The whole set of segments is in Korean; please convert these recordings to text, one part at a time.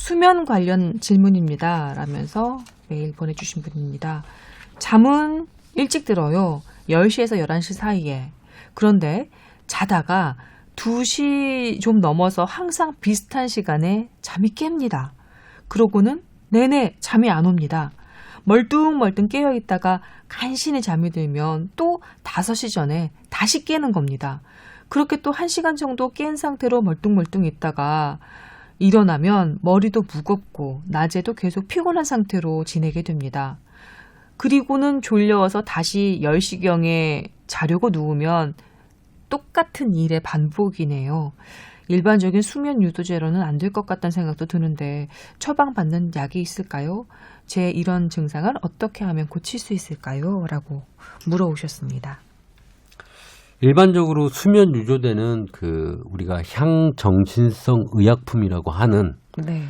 수면 관련 질문입니다. 라면서 메일 보내주신 분입니다. 잠은 일찍 들어요. 10시에서 11시 사이에. 그런데 자다가 2시 좀 넘어서 항상 비슷한 시간에 잠이 깹니다. 그러고는 내내 잠이 안 옵니다. 멀뚱멀뚱 깨어있다가 간신히 잠이 들면 또 5시 전에 다시 깨는 겁니다. 그렇게 또 1시간 정도 깬 상태로 멀뚱멀뚱 있다가 일어나면 머리도 무겁고 낮에도 계속 피곤한 상태로 지내게 됩니다. 그리고는 졸려서 다시 10시경에 자려고 누우면 똑같은 일의 반복이네요. 일반적인 수면 유도제로는 안 될 것 같다는 생각도 드는데 처방받는 약이 있을까요? 제 이런 증상을 어떻게 하면 고칠 수 있을까요? 라고 물어오셨습니다. 일반적으로 수면 유도제는 우리가 향정신성 의약품이라고 하는 네.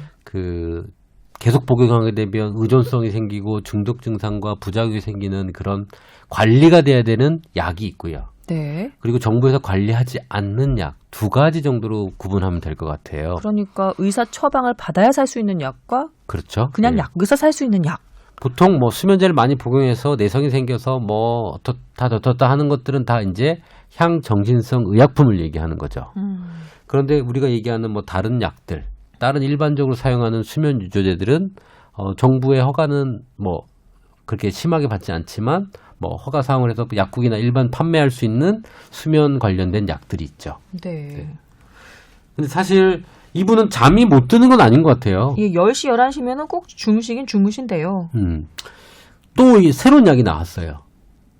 계속 복용하게 되면 의존성이 생기고 중독 증상과 부작용이 생기는 그런 관리가 돼야 되는 약이 있고요. 네. 그리고 정부에서 관리하지 않는 약 2가지 정도로 구분하면 될 것 같아요. 그러니까 의사 처방을 받아야 살 수 있는 약과 그렇죠. 그냥 네. 약에서 살 수 있는 약. 보통 수면제를 많이 복용해서 내성이 생겨서 어떻다 하는 것들은 다 이제 향정신성 의약품을 얘기하는 거죠. 그런데 우리가 얘기하는 다른 약들, 다른 일반적으로 사용하는 수면 유도제들은 정부의 허가는 그렇게 심하게 받지 않지만 허가 사항을 해서 약국이나 일반 판매할 수 있는 수면 관련된 약들이 있죠. 네. 근데 사실 이분은 잠이 못 드는 건 아닌 것 같아요. 예, 10시, 11시면은 꼭 주무시긴 주무신대요. 또 새로운 약이 나왔어요.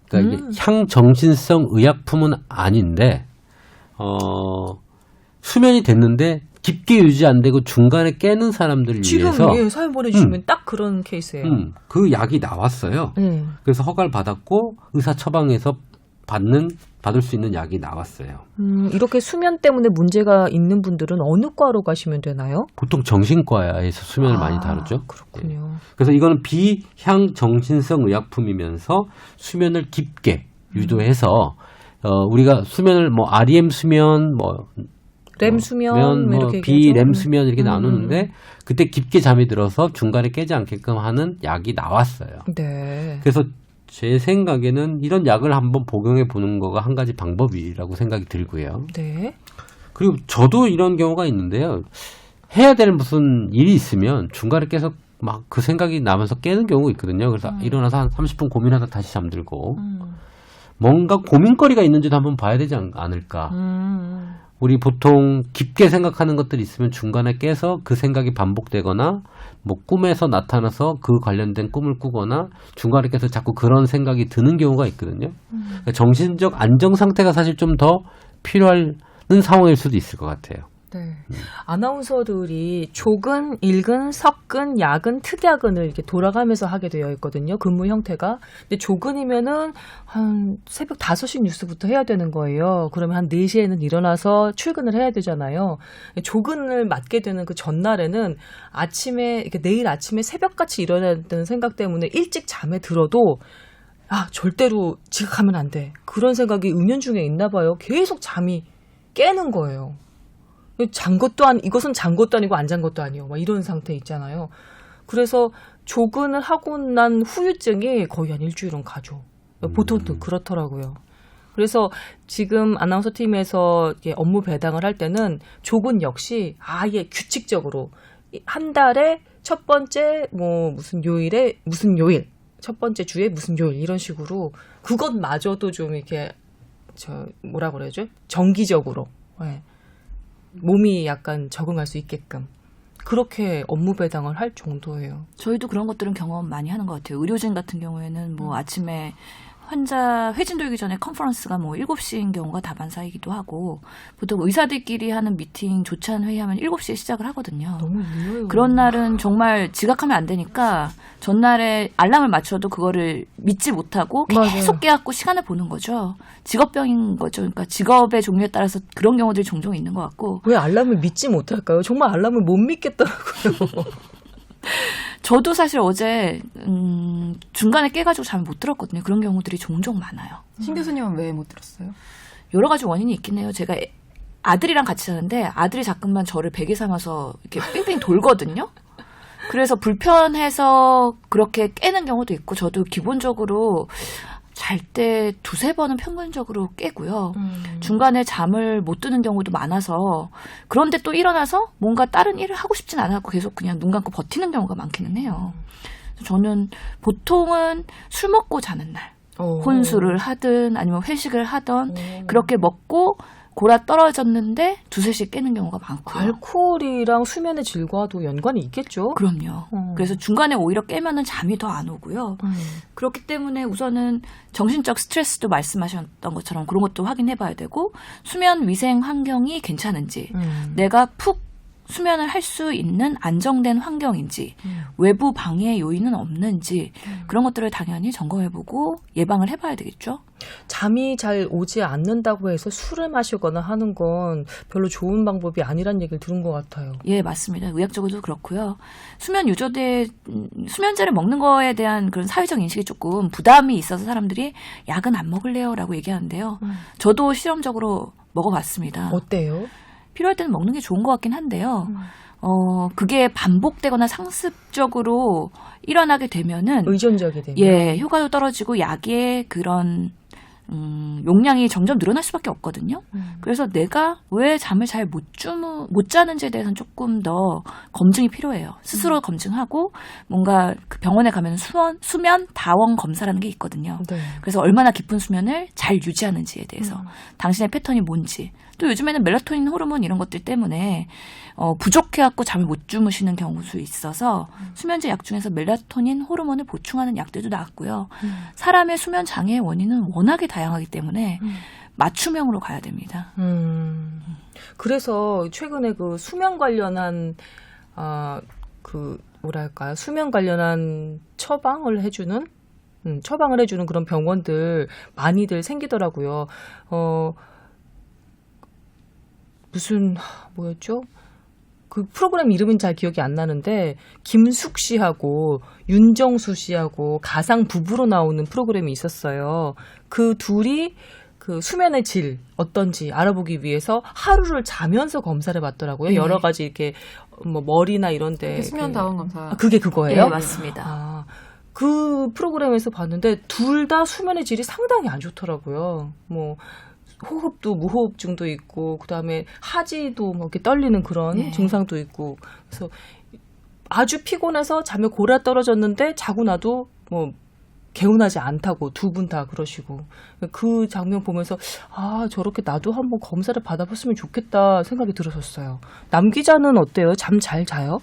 그러니까 이게 향정신성 의약품은 아닌데, 수면이 됐는데 깊게 유지 안 되고 중간에 깨는 사람들을 위해서. 지금 사연 보내주시면 딱 그런 케이스예요. 그 약이 나왔어요. 그래서 허가를 받았고 의사 처방해서 받을 수 있는 약이 나왔어요. 이렇게 수면 때문에 문제가 있는 분들은 어느 과로 가시면 되나요? 보통 정신과에서 수면을 많이 다루죠. 그렇군요. 예. 그래서 이거는 비향정신성 의약품이면서 수면을 깊게 유도해서 우리가 수면을 REM 수면, 렘 수면, 이렇게 비렘 수면 이렇게 나누는데 그때 깊게 잠이 들어서 중간에 깨지 않게끔 하는 약이 나왔어요. 네. 그래서 제 생각에는 이런 약을 한번 복용해 보는 거가 한 가지 방법이라고 생각이 들고요. 네. 그리고 저도 이런 경우가 있는데요. 해야 될 무슨 일이 있으면 중간에 깨서 그 생각이 나면서 깨는 경우가 있거든요. 그래서 일어나서 한 30분 고민하다 다시 잠들고 뭔가 고민거리가 있는지도 한번 봐야 되지 않을까. 우리 보통 깊게 생각하는 것들이 있으면 중간에 깨서 그 생각이 반복되거나 꿈에서 나타나서 그 관련된 꿈을 꾸거나 중간에 깨서 자꾸 그런 생각이 드는 경우가 있거든요. 그러니까 정신적 안정 상태가 사실 좀 더 필요한 상황일 수도 있을 것 같아요. 네. 아나운서들이 조근, 일근, 석근, 야근, 특야근을 이렇게 돌아가면서 하게 되어 있거든요. 근무 형태가. 근데 조근이면은 한 새벽 5시 뉴스부터 해야 되는 거예요. 그러면 한 4시에는 일어나서 출근을 해야 되잖아요. 조근을 맡게 되는 그 전날에는 이렇게 내일 아침에 새벽같이 일어나야 되는 생각 때문에 일찍 잠에 들어도 절대로 지각하면 안 돼. 그런 생각이 은연중에 있나 봐요. 계속 잠이 깨는 거예요. 이것은 잔 것도 아니고 안 잔 것도 아니고 이런 상태 있잖아요. 그래서 조근을 하고 난 후유증이 거의 한 일주일은 가죠. 보통도 그렇더라고요. 그래서 지금 아나운서 팀에서 업무 배당을 할 때는 조근 역시 아예 규칙적으로 한 달에 첫 번째 무슨 요일에 무슨 요일, 첫 번째 주에 무슨 요일 이런 식으로 그것마저도 좀 이렇게 뭐라 그래야죠? 정기적으로. 네. 몸이 약간 적응할 수 있게끔 그렇게 업무 배당을 할 정도예요. 저희도 그런 것들은 경험 많이 하는 것 같아요. 의료진 같은 경우에는 아침에 환자 회진 돌기 전에 컨퍼런스가 7시인 경우가 다반사이기도 하고 보통 의사들끼리 하는 미팅 조찬 회의하면 7시에 시작을 하거든요. 너무 늦어요. 그런 날은 정말 지각하면 안 되니까 전날에 알람을 맞춰도 그거를 믿지 못하고 계속 깨갖고 시간을 보는 거죠. 직업병인 거죠. 그러니까 직업의 종류에 따라서 그런 경우들이 종종 있는 것 같고. 왜 알람을 믿지 못할까요? 정말 알람을 못 믿겠더라고요. 저도 사실 어제 중간에 깨가지고 잠을 못 들었거든요. 그런 경우들이 종종 많아요. 신 교수님은 왜 못 들었어요? 여러 가지 원인이 있긴 해요. 제가 아들이랑 같이 자는데 아들이 자꾸만 저를 베개 삼아서 이렇게 뺑뺑 돌거든요. 그래서 불편해서 그렇게 깨는 경우도 있고 저도 기본적으로 잘 때 2-3번은 평균적으로 깨고요. 중간에 잠을 못 드는 경우도 많아서 그런데 또 일어나서 뭔가 다른 일을 하고 싶진 않았고 계속 그냥 눈 감고 버티는 경우가 많기는 해요. 저는 보통은 술 먹고 자는 날 혼술을 하든 아니면 회식을 하던 그렇게 먹고 골아 떨어졌는데 2-3시에 깨는 경우가 많고요. 알코올이랑 수면의 질과도 연관이 있겠죠? 그럼요. 그래서 중간에 오히려 깨면은 잠이 더 안 오고요. 그렇기 때문에 우선은 정신적 스트레스도 말씀하셨던 것처럼 그런 것도 확인해 봐야 되고 수면 위생 환경이 괜찮은지 내가 푹 수면을 할 수 있는 안정된 환경인지 외부 방해 요인은 없는지 그런 것들을 당연히 점검해보고 예방을 해봐야 되겠죠. 잠이 잘 오지 않는다고 해서 술을 마시거나 하는 건 별로 좋은 방법이 아니란 얘기를 들은 것 같아요. 예, 맞습니다. 의학적으로도 그렇고요. 수면 유조제, 수면제를 먹는 거에 대한 그런 사회적 인식이 조금 부담이 있어서 사람들이 약은 안 먹을래요라고 얘기하는데요. 저도 실험적으로 먹어봤습니다. 어때요? 필요할 때는 먹는 게 좋은 것 같긴 한데요. 그게 반복되거나 상습적으로 일어나게 되면은 의존적이 되면. 예, 효과도 떨어지고 약의 그런 용량이 점점 늘어날 수밖에 없거든요. 그래서 내가 왜 잠을 잘 못 자는지에 대해서는 조금 더 검증이 필요해요. 스스로 검증하고 뭔가 그 병원에 가면 수면 다원 검사라는 게 있거든요. 네. 그래서 얼마나 깊은 수면을 잘 유지하는지에 대해서 당신의 패턴이 뭔지 또 요즘에는 멜라토닌 호르몬 이런 것들 때문에 부족해갖고 잠을 못 주무시는 경우도 있어서 수면제 약 중에서 멜라토닌 호르몬을 보충하는 약들도 나왔고요. 사람의 수면 장애의 원인은 워낙에 다양하기 때문에 맞춤형으로 가야 됩니다. 그래서 최근에 그 수면 관련한 뭐랄까요? 수면 관련한 처방을 해주는 그런 병원들 많이들 생기더라고요. 뭐였죠? 그 프로그램 이름은 잘 기억이 안 나는데 김숙 씨하고 윤정수 씨하고 가상 부부로 나오는 프로그램이 있었어요. 그 둘이 그 수면의 질 어떤지 알아보기 위해서 하루를 자면서 검사를 받더라고요. 여러 가지 이렇게 뭐 머리나 이런데 수면 다원 검사. 그게 그거예요? 네, 맞습니다. 그 프로그램에서 봤는데 둘 다 수면의 질이 상당히 안 좋더라고요. 뭐 호흡도 무호흡증도 있고 그다음에 하지도 뭐 이렇게 떨리는 그런 증상도 있고 그래서 아주 피곤해서 잠에 골아 떨어졌는데 자고 나도 뭐 개운하지 않다고 두 분 다 그러시고 그 장면 보면서 저렇게 나도 한번 검사를 받아봤으면 좋겠다 생각이 들었었어요. 남 기자는 어때요? 잠 잘 자요?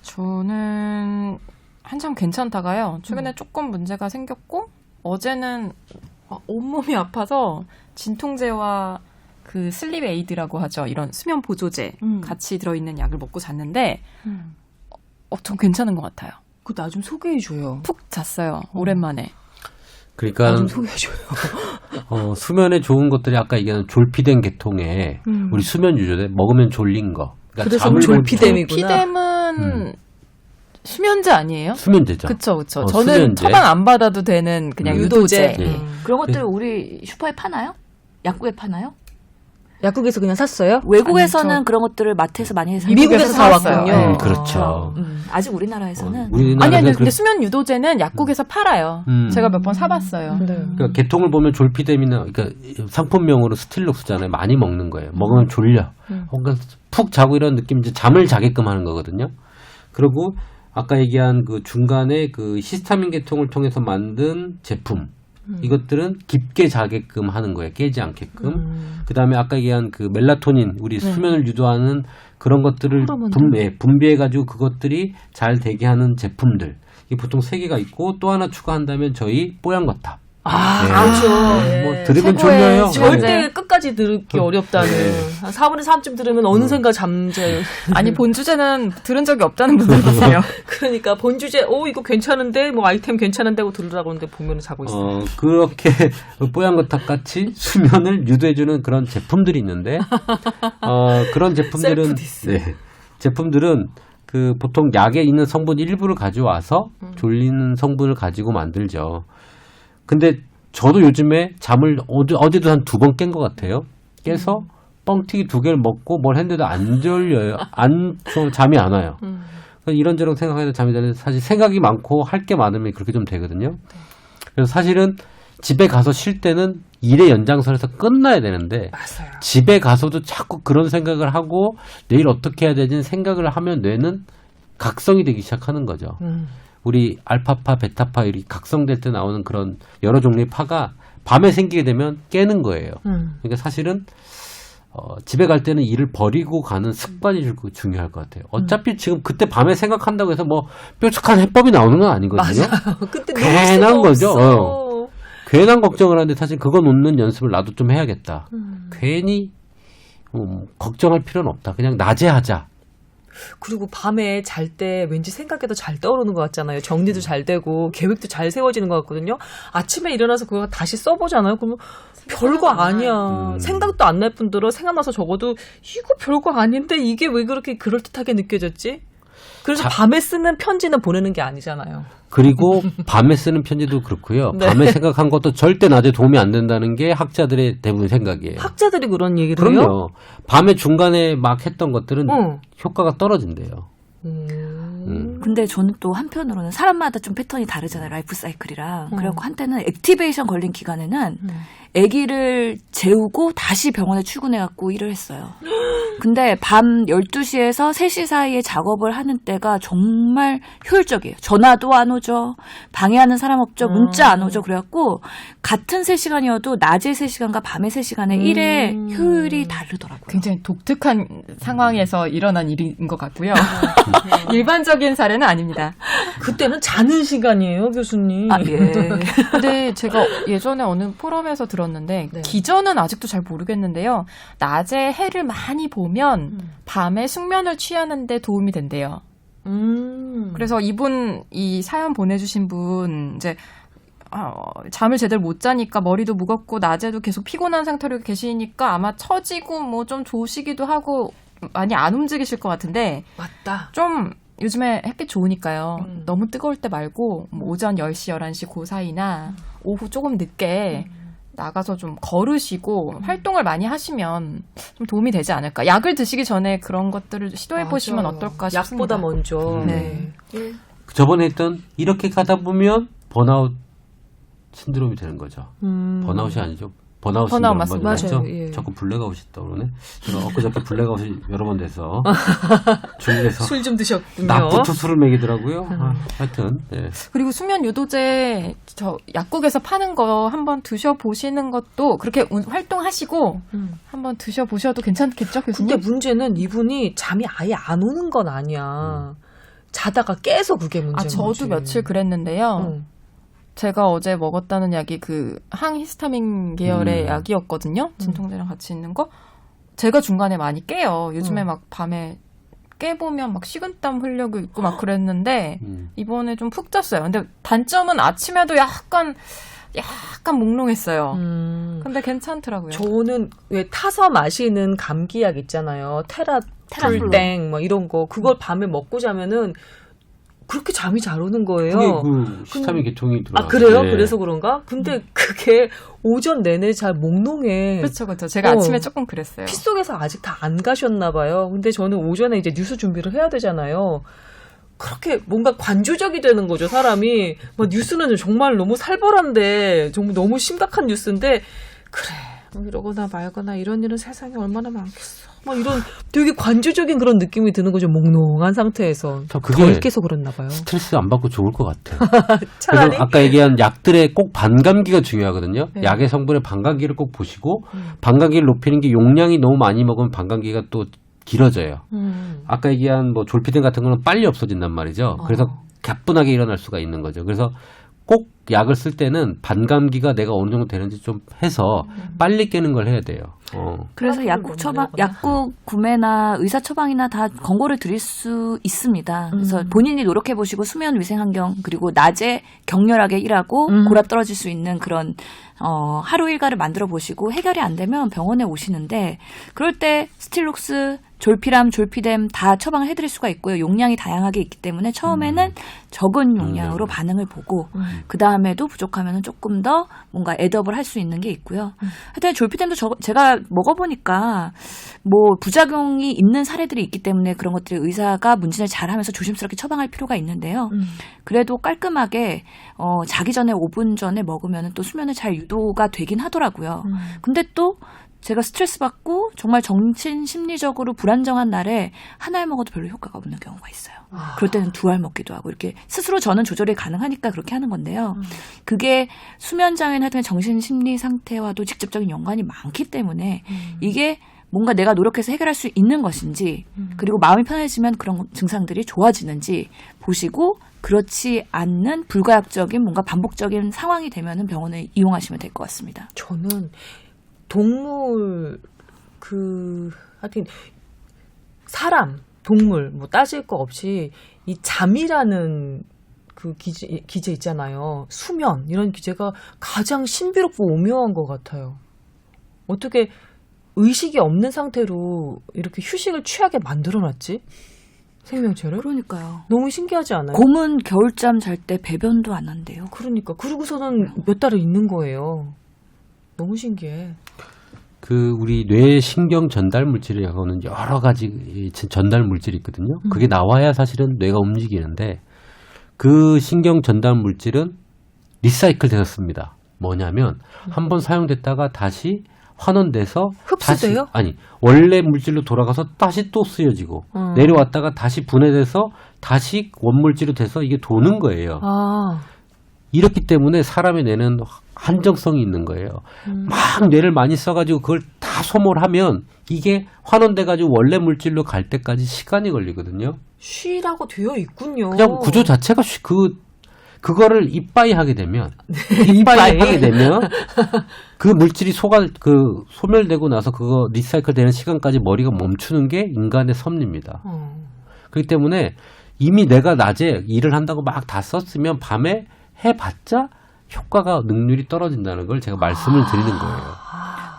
저는 한참 괜찮다가요. 최근에 조금 문제가 생겼고 어제는 온몸이 아파서 진통제와 그 슬립 에이드라고 하죠. 이런 수면 보조제 같이 들어있는 약을 먹고 잤는데 좀 괜찮은 것 같아요. 그 나 좀 소개해줘요. 푹 잤어요. 오랜만에. 그러니까 나 좀 소개해줘요. 수면에 좋은 것들이 아까 얘기한 졸피뎀 계통의 우리 수면 유조제 먹으면 졸린 거. 그러니까 그래서 잠을 졸피뎀이구나. 피뎀은 수면제 아니에요? 수면제죠. 그쵸. 저는 수면제. 처방 안 받아도 되는 그냥 유도제. 예. 그런 것들 우리 슈퍼에 파나요? 약국에 파나요? 약국에서 그냥 샀어요? 외국에서는 아니, 그런 것들을 마트에서 많이 해서 미국에서 사왔군요. 그렇죠. 아직 우리나라에서는 아니 근데 수면 유도제는 약국에서 팔아요. 제가 몇 번 사봤어요. 네. 그러니까 계통을 보면 졸피뎀이나 그러니까 상품명으로 스틸록스잖아요. 많이 먹는 거예요. 먹으면 졸려. 뭔가 푹 자고 이런 느낌 이제 잠을 자게끔 하는 거거든요. 그리고 아까 얘기한 그 중간에 그 히스타민 계통을 통해서 만든 제품 이것들은 깊게 자게끔 하는 거예요. 깨지 않게끔. 그다음에 아까 얘기한 그 멜라토닌 우리 수면을 유도하는 그런 것들을 분비해가지고 그것들이 잘 되게 하는 제품들. 이게 보통 3개가 있고 또 하나 추가한다면 저희 뽀얀거탑. 그렇죠. 뭐 들으면 최고의 졸려요. 절대 끝까지 들기 어렵다는. 한 4분의 3쯤 들으면 어느샌가 잠자요. 아니 본 주제는 들은 적이 없다는 분들 계세요. 그러니까 본주제 이거 괜찮은데 뭐 아이템 괜찮은데 하고 들으라고 하는데 보면 자고 있어요. 그렇게 뽀얀거탑 같이 수면을 유도해주는 그런 제품들이 있는데 그런 제품들은 제품들은 그 보통 약에 있는 성분 일부를 가져와서 졸리는 성분을 가지고 만들죠. 근데 저도 요즘에 잠을 어제도 한 2번 깬 것 같아요. 깨서 뻥튀기 2개를 먹고 뭘 했는데도 안 졸려요. 잠이 안 와요. 그래서 이런저런 생각해도 잠이 자는데 사실 생각이 많고 할 게 많으면 그렇게 좀 되거든요. 그래서 사실은 집에 가서 쉴 때는 일의 연장선에서 끝나야 되는데 맞아요. 집에 가서도 자꾸 그런 생각을 하고 내일 어떻게 해야 되지 생각을 하면 뇌는 각성이 되기 시작하는 거죠. 우리 알파파, 베타파 이렇게 각성될 때 나오는 그런 여러 종류의 파가 밤에 생기게 되면 깨는 거예요. 그러니까 사실은 집에 갈 때는 일을 버리고 가는 습관이 중요할 것 같아요. 어차피 지금 그때 밤에 생각한다고 해서 뭐 뾰족한 해법이 나오는 건 아니거든요. 그때 괜한 거죠. 없어. 괜한 걱정을 하는데 사실 그거 놓는 연습을 나도 좀 해야겠다. 괜히 걱정할 필요는 없다. 그냥 낮에 하자. 그리고 밤에 잘 때 왠지 생각이 더 잘 떠오르는 것 같잖아요. 정리도 잘 되고 계획도 잘 세워지는 것 같거든요. 아침에 일어나서 그거 다시 써보잖아요. 그러면 별거 아니야. 생각도 안 날 뿐더러 생각나서 적어도 이거 별거 아닌데 이게 왜 그렇게 그럴듯하게 느껴졌지? 그래서 밤에 쓰는 편지는 보내는 게 아니잖아요. 그리고 밤에 쓰는 편지도 그렇고요. 네. 밤에 생각한 것도 절대 낮에 도움이 안 된다는 게 학자들의 대부분 생각이에요. 학자들이 그런 얘기를 해요? 그럼요. 밤에 중간에 막 했던 것들은 효과가 떨어진대요. 근데 저는 또 한편으로는 사람마다 좀 패턴이 다르잖아요. 라이프 사이클이랑. 그래갖고 한때는 액티베이션 걸린 기간에는 아기를 재우고 다시 병원에 출근해갖고 일을 했어요. 근데 밤 12시에서 3시 사이에 작업을 하는 때가 정말 효율적이에요. 전화도 안 오죠. 방해하는 사람 없죠. 문자 안 오죠. 그래갖고 같은 3시간이어도 낮에 3시간과 밤에 3시간의 일의 효율이 다르더라고요. 굉장히 독특한 상황에서 일어난 일인 것 같고요. 일반적인 사례는 아닙니다. 그때는 자는 시간이에요, 교수님. 아, 예. 근데 제가 예전에 어느 포럼에서 들었는데 네. 기전은 아직도 잘 모르겠는데요. 낮에 해를 많이 보면 밤에 숙면을 취하는 데 도움이 된대요. 그래서 이 사연 보내주신 분 이제 잠을 제대로 못 자니까 머리도 무겁고 낮에도 계속 피곤한 상태로 계시니까 아마 처지고 뭐 좀 조시기도 하고 많이 안 움직이실 것 같은데 맞다. 좀 요즘에 햇빛 좋으니까요. 너무 뜨거울 때 말고 뭐 오전 10시, 11시 그 사이나 오후 조금 늦게 나가서 좀 걸으시고 활동을 많이 하시면 좀 도움이 되지 않을까. 약을 드시기 전에 그런 것들을 시도해 보시면 맞아요. 어떨까 싶습니다. 약보다 먼저. 네. 저번에 했던 이렇게 가다 보면 번아웃 신드롬이 되는 거죠. 번아웃이 아니죠. 번아웃 신드롬 맞습니다. 맞죠? 맞아요. 예. 자꾸 블랙아웃이 있다 그러네. 제가 엊그저께 블랙아웃이 여러 번 돼서 중국에서 술 좀 드셨군요. 낮부터 술을 먹이더라고요. 하여튼 예. 그리고 수면 유도제 저 약국에서 파는 거 한번 드셔보시는 것도 그렇게 활동하시고 한번 드셔보셔도 괜찮겠죠, 교수님? 근데 문제는 이분이 잠이 아예 안 오는 건 아니야. 자다가 깨서 그게 문제인 거지. 저도 며칠 그랬는데요. 제가 어제 먹었다는 약이 그 항히스타민 계열의 약이었거든요. 진통제랑 같이 있는 거. 제가 중간에 많이 깨요. 요즘에 막 밤에 깨보면 막 식은땀 흘려고 있고 막 그랬는데 이번에 좀 푹 잤어요. 근데 단점은 아침에도 약간 몽롱했어요. 근데 괜찮더라고요. 저는 왜 타서 마시는 감기약 있잖아요. 테라풀땡 뭐 이런 거. 그걸 밤에 먹고 자면은 그렇게 잠이 잘 오는 거예요. 그게 그 시스타민 계통이 들어가. 아, 그래요? 네. 그래서 그런가? 근데 그게 오전 내내 잘 몽롱해. 그렇죠. 제가 아침에 조금 그랬어요. 피 속에서 아직 다 안 가셨나 봐요. 근데 저는 오전에 이제 뉴스 준비를 해야 되잖아요. 그렇게 뭔가 관조적이 되는 거죠, 사람이. 뭐 뉴스는 정말 너무 살벌한데, 정말 너무 심각한 뉴스인데, 그래, 뭐 이러거나 말거나 이런 일은 세상에 얼마나 많겠어. 뭐 이런 되게 관조적인 그런 느낌이 드는 거죠, 몽롱한 상태에서. 참 그게 덜 깨서 그랬나 봐요. 스트레스 안 받고 좋을 것 같아요. 차라리. 그래서 아까 얘기한 약들의 꼭 반감기가 중요하거든요. 네. 약의 성분의 반감기를 꼭 보시고 반감기를 높이는 게 용량이 너무 많이 먹으면 반감기가 또 길어져요. 아까 얘기한 뭐 졸피뎀 같은 거는 빨리 없어진단 말이죠. 그래서 가뿐하게 일어날 수가 있는 거죠. 그래서 꼭 약을 쓸 때는 반감기가 내가 어느 정도 되는지 좀 해서 빨리 깨는 걸 해야 돼요. 그래서 약국 구매나 의사 처방이나 다 권고를 드릴 수 있습니다. 그래서 본인이 노력해 보시고 수면 위생 환경 그리고 낮에 격렬하게 일하고 골아 떨어질 수 있는 그런 하루 일과를 만들어 보시고 해결이 안 되면 병원에 오시는데 그럴 때 스틸록스 졸피람, 졸피뎀 다 처방을 해드릴 수가 있고요. 용량이 다양하게 있기 때문에 처음에는 적은 용량으로 반응을 보고 그 다음에도 부족하면 조금 더 뭔가 애드업을 할 수 있는 게 있고요. 하여튼 졸피뎀도 제가 먹어보니까 뭐 부작용이 있는 사례들이 있기 때문에 그런 것들이 의사가 문진을 잘하면서 조심스럽게 처방할 필요가 있는데요. 그래도 깔끔하게 자기 전에 5분 전에 먹으면 또 수면에 잘 유도가 되긴 하더라고요. 근데 또 제가 스트레스 받고 정말 정신 심리적으로 불안정한 날에 한 알 먹어도 별로 효과가 없는 경우가 있어요. 그럴 때는 2알 먹기도 하고 이렇게 스스로 저는 조절이 가능하니까 그렇게 하는 건데요. 그게 수면 장애나 등 정신 심리 상태와도 직접적인 연관이 많기 때문에 이게 뭔가 내가 노력해서 해결할 수 있는 것인지 그리고 마음이 편해지면 그런 증상들이 좋아지는지 보시고 그렇지 않는 불가역적인 뭔가 반복적인 상황이 되면은 병원을 이용하시면 될 것 같습니다. 저는 동물 하여튼 사람, 동물 뭐 따질 거 없이 이 잠이라는 그 기제 있잖아요. 수면 이런 기제가 가장 신비롭고 오묘한 것 같아요. 어떻게 의식이 없는 상태로 이렇게 휴식을 취하게 만들어놨지? 생명체를? 그러니까요. 너무 신기하지 않아요? 곰은 겨울잠 잘 때 배변도 안 한대요. 그러니까 그러고서는 몇 달을 있는 거예요. 너무 신기해. 우리 뇌 신경 전달 물질이라고 하는 여러 가지 전달 물질이 있거든요. 그게 나와야 사실은 뇌가 움직이는데 그 신경 전달 물질은 리사이클 되었습니다. 뭐냐면 한번 사용됐다가 다시 환원돼서 흡수돼요? 원래 물질로 돌아가서 다시 또 쓰여지고 내려왔다가 다시 분해돼서 다시 원물질로 돼서 이게 도는 거예요. 이렇기 때문에 사람의 뇌는 한정성이 있는 거예요. 막 뇌를 많이 써가지고 그걸 다 소모하면 이게 환원돼가지고 원래 물질로 갈 때까지 시간이 걸리거든요. 쉬라고 되어 있군요. 그냥 구조 자체가 그거를 이빠이 하게 되면 이빠이 하게 되면 그 물질이 소멸되고 나서 그거 리사이클 되는 시간까지 머리가 멈추는 게 인간의 섭리입니다. 그렇기 때문에 이미 내가 낮에 일을 한다고 막 다 썼으면 밤에 해봤자 효과가 능률이 떨어진다는 걸 제가 말씀을 드리는 거예요.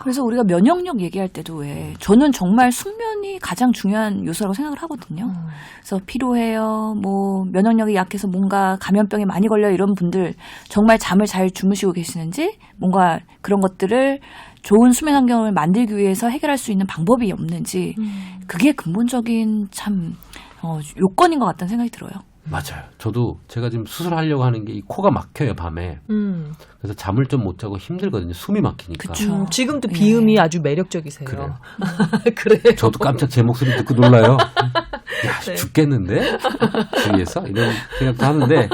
그래서 우리가 면역력 얘기할 때도 왜 저는 정말 숙면이 가장 중요한 요소라고 생각을 하거든요. 그래서 피로해요, 뭐 면역력이 약해서 뭔가 감염병에 많이 걸려 이런 분들 정말 잠을 잘 주무시고 계시는지 뭔가 그런 것들을 좋은 수면 환경을 만들기 위해서 해결할 수 있는 방법이 없는지 그게 근본적인 참 요건인 것 같다는 생각이 들어요. 맞아요. 저도 제가 지금 수술하려고 하는 게 이 코가 막혀요, 밤에. 그래서 잠을 좀 못 자고 힘들거든요. 숨이 막히니까. 그쵸. 지금도 비음이 아주 매력적이세요. 그래요. 그래요. 저도 깜짝 제 목소리 듣고 놀라요. 야, 네. 죽겠는데? 주위에서? 이런 생각도 하는데,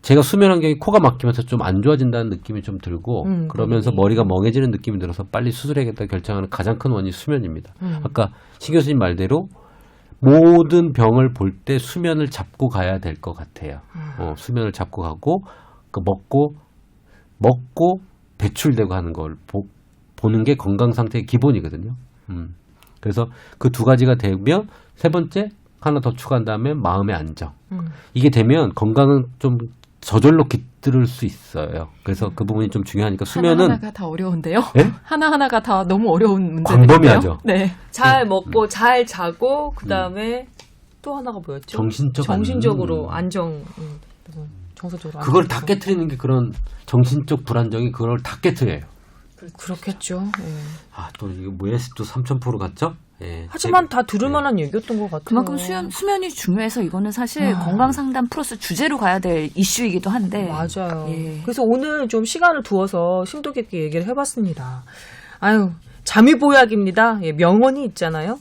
제가 수면 환경이 코가 막히면서 좀 안 좋아진다는 느낌이 좀 들고, 그러면서 머리가 멍해지는 느낌이 들어서 빨리 수술해야겠다 결정하는 가장 큰 원인이 수면입니다. 아까 신 교수님 말대로 모든 병을 볼 때 수면을 잡고 가야 될 것 같아요. 수면을 잡고 가고, 먹고 배출되고 하는 걸 보는 게 건강 상태의 기본이거든요. 그래서 그 두 가지가 되면 세 번째 하나 더 추가한 다음에 마음의 안정. 이게 되면 건강은 좀 저절로 깃들 수 있어요. 그래서 그 부분이 좀 중요하니까 수면은 하나하나가 다 어려운데요. 네? 하나하나가 다 너무 어려운 문제들이에요. 광범위하죠. 네. 잘 먹고 잘 자고 그다음에 또 하나가 뭐였죠? 정신적으로 안정. 정서적으로 그걸 안정. 다 깨트리는 게 그런 정신적 불안정이 그걸 다 깨트려요. 그렇겠죠. 예. 또 이거 뭐야시 또 3000% 갔죠? 예. 하지만 다 들을 만한 얘기였던 것 같아요. 그만큼 수면이 중요해서 이거는 사실 건강상담 플러스 주제로 가야 될 이슈이기도 한데. 맞아요. 예. 그래서 오늘 좀 시간을 두어서 심도 깊게 얘기를 해봤습니다. 잠이 보약입니다. 예, 명언이 있잖아요.